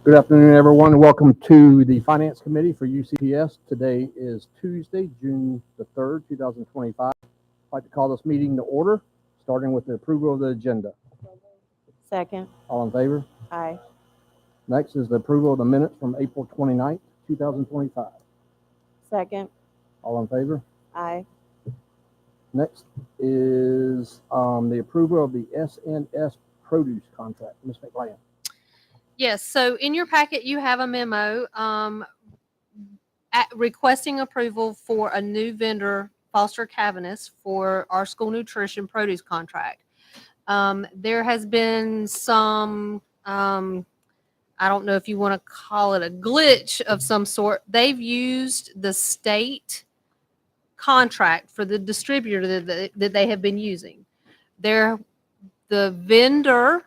Good afternoon, everyone, and welcome to the Finance Committee for UCPS. Today is Tuesday, June the 3rd, 2025. I'd like to call this meeting to order, starting with the approval of the agenda. Second. All in favor? Aye. Next is the approval of the minutes from April 29th, 2025. Second. All in favor? Aye. Next is the approval of the SNS produce contract. Ms. McLean. Yes, so in your packet, you have a memo requesting approval for a new vendor, Foster Cavanis, for our school nutrition produce contract. There has been some, I don't know if you want to call it a glitch of some sort. They've used the state contract for the distributor that they have been using. The vendor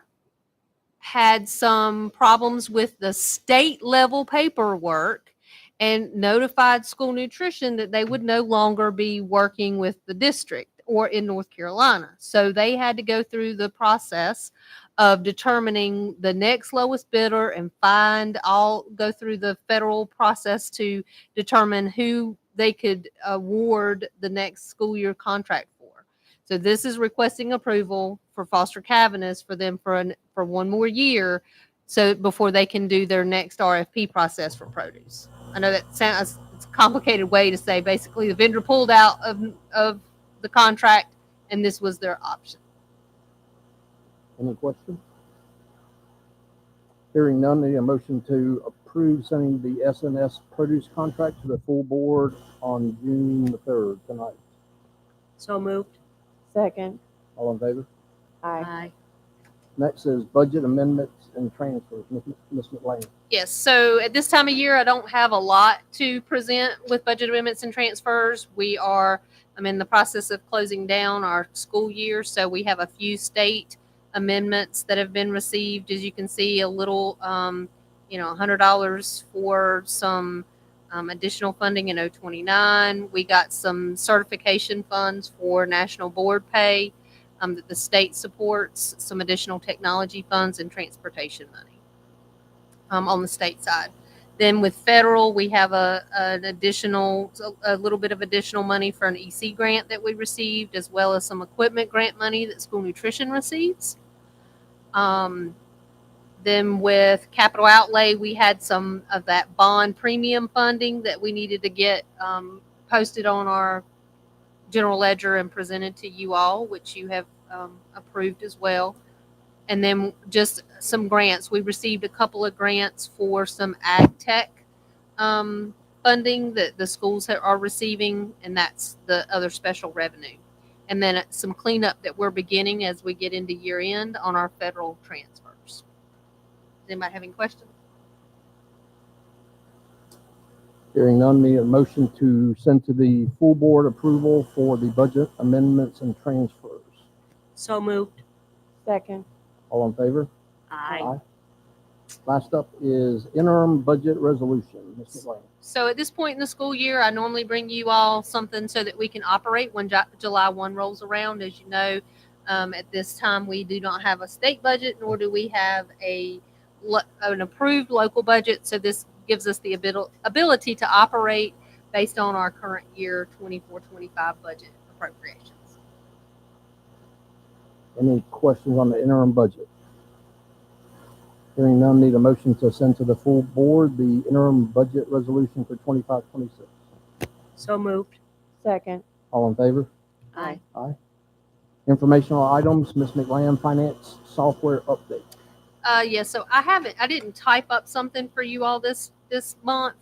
had some problems with the state level paperwork and notified school nutrition that they would no longer be working with the district or in North Carolina. So they had to go through the process of determining the next lowest bidder and go through the federal process to determine who they could award the next school year contract for. So this is requesting approval for Foster Cavanis for them for one more year, so before they can do their next RFP process for produce. I know that sounds it's a complicated way to say basically the vendor pulled out of the contract and this was their option. Any questions? Hearing none, need a motion to approve sending the SNS produce contract to the full board on June the 3rd tonight. So moved. Second. All in favor? Aye. Next is budget amendments and transfers. Ms. McLean. Yes, so at this time of year, I don't have a lot to present with budget amendments and transfers. I'm in the process of closing down our school year, so we have a few state amendments that have been received. As you can see, a little, $100 for some additional funding in 029. We got some certification funds for national board pay that the state supports, some additional technology funds and transportation money on the state side. Then with federal, we have a little bit of additional money for an EC grant that we received, as well as some equipment grant money that school nutrition receives. Then with capital outlay, we had some of that bond premium funding that we needed to get posted on our general ledger and presented to you all, which you have approved as well. And then just some grants. We received a couple of grants for some ag tech funding that the schools are receiving, and that's the other special revenue. And then some cleanup that we're beginning as we get into year end on our federal transfers. Does anybody have any questions? Hearing none, need a motion to send to the full board approval for the budget amendments and transfers. So moved. Second. All in favor? Aye. Last up is interim budget resolution. Ms. McLean. So at this point in the school year, I normally bring you all something so that we can operate when July 1 rolls around. As you know, at this time, we do not have a state budget, nor do we have an approved local budget. So this gives us the ability to operate based on our current year 24-25 budget appropriations. Any questions on the interim budget? Hearing none, need a motion to send to the full board the interim budget resolution for 25-26. So moved. Second. All in favor? Aye. Aye. Informational items, Ms. McLean, finance software update. Yes, so I didn't type up something for you all this month.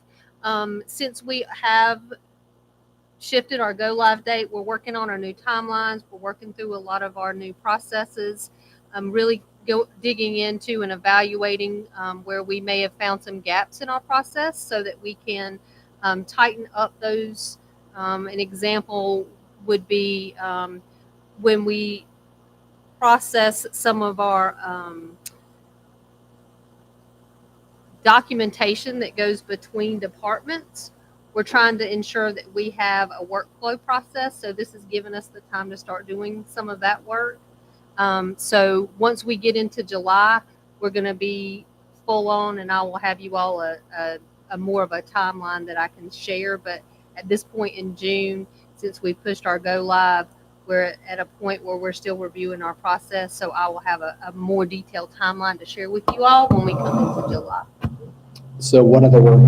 Since we have shifted our go live date, we're working on our new timelines. We're working through a lot of our new processes. I'm really digging into and evaluating where we may have found some gaps in our process so that we can tighten up those. An example would be when we process some of our documentation that goes between departments. We're trying to ensure that we have a workflow process. So this has given us the time to start doing some of that work. So once we get into July, we're going to be full on, and I will have you all a more of a timeline that I can share. But at this point in June, since we pushed our go live, we're at a point where we're still reviewing our process. So I will have a more detailed timeline to share with you all when we come into July. So what other work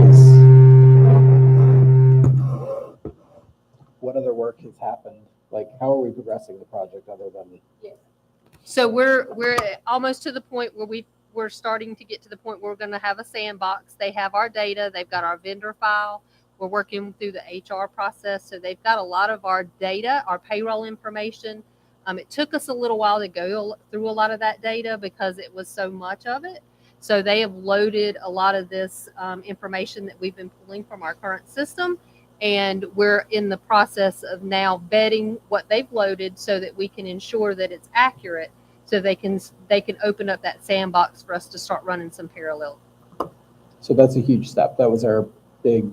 has happened? Like, how are we progressing the project other than? So we're almost to the point where we're starting to get to the point where we're going to have a sandbox. They have our data. They've got our vendor file. We're working through the HR process. So they've got a lot of our data, our payroll information. It took us a little while to go through a lot of that data because it was so much of it. So they have loaded a lot of this information that we've been pulling from our current system. And we're in the process of now vetting what they've loaded so that we can ensure that it's accurate, so they can open up that sandbox for us to start running some parallel. So that's a huge step. That was our big,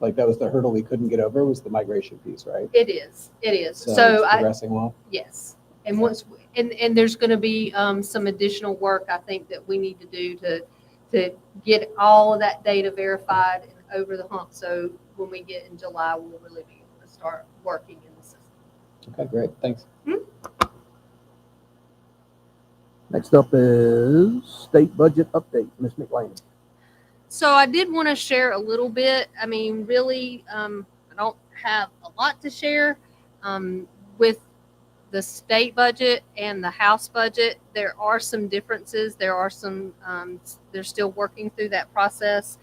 that was the hurdle we couldn't get over, was the migration piece, right? It is. So So it's progressing well. yes. And and there's going to be some additional work I think that we need to do to get all of that data verified and over the hump. So when we get in July, we'll really be able to start working in the system. Okay, great. Thanks. Next up is state budget update, Ms. McLean. So I did want to share a little bit. I mean, really, I don't have a lot to share with the state budget and the House budget. There are some differences. There are some, they're still working through that process.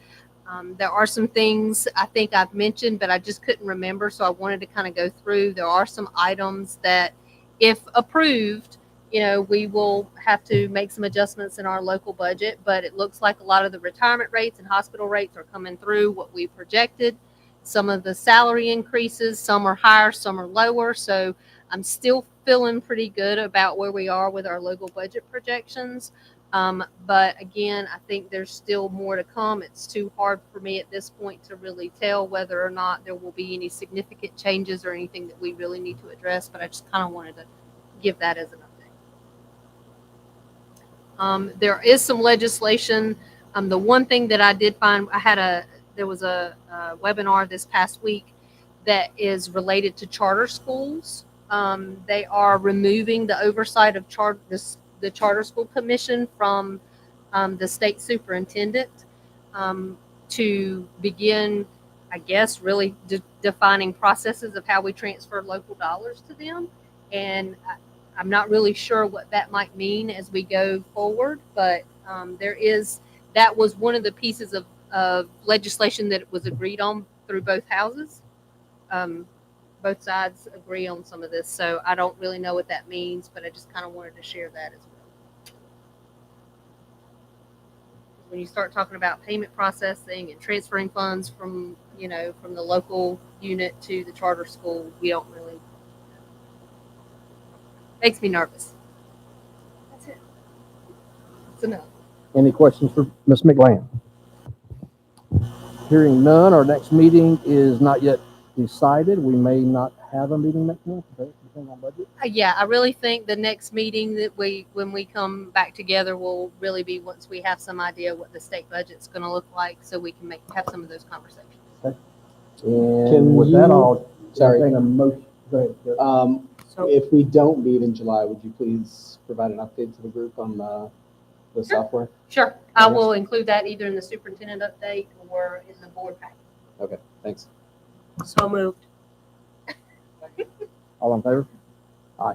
There are some things I think I've mentioned, but I just couldn't remember. So I wanted to kind of go through. There are some items that, if approved, we will have to make some adjustments in our local budget, but it looks like a lot of the retirement rates and hospital rates are coming through what we projected. Some of the salary increases, some are higher, some are lower. So I'm still feeling pretty good about where we are with our local budget projections. But again, I think there's still more to come. It's too hard for me at this point to really tell whether or not there will be any significant changes or anything that we really need to address, but I just kind of wanted to give that as an update. There is some legislation. The one thing that I did find, there was a webinar this past week that is related to charter schools. They are removing the oversight of the Charter School Commission from the state superintendent to begin, I guess, really defining processes of how we transfer local dollars to them. And I'm not really sure what that might mean as we go forward, but that was one of the pieces of legislation that was agreed on through both houses. Both sides agree on some of this, so I don't really know what that means, but I just kind of wanted to share that as well. When you start talking about payment processing and transferring funds from the local unit to the charter school, we don't really. Makes me nervous. That's it. That's enough. Any questions for Ms. McLean? Hearing none, our next meeting is not yet decided. We may not have a meeting next month, depending on budget. Yeah, I really think the next meeting that when we come back together will really be once we have some idea what the state budget's going to look like, so we can have some of those conversations. Okay. And with that, I'll Sorry. entertain a motion. Go ahead, Joe. So If we don't meet in July, would you please provide an update to the group on the software? sure, I will include that either in the superintendent update or in the board packet. Okay, thanks. So moved. All in favor? Aye.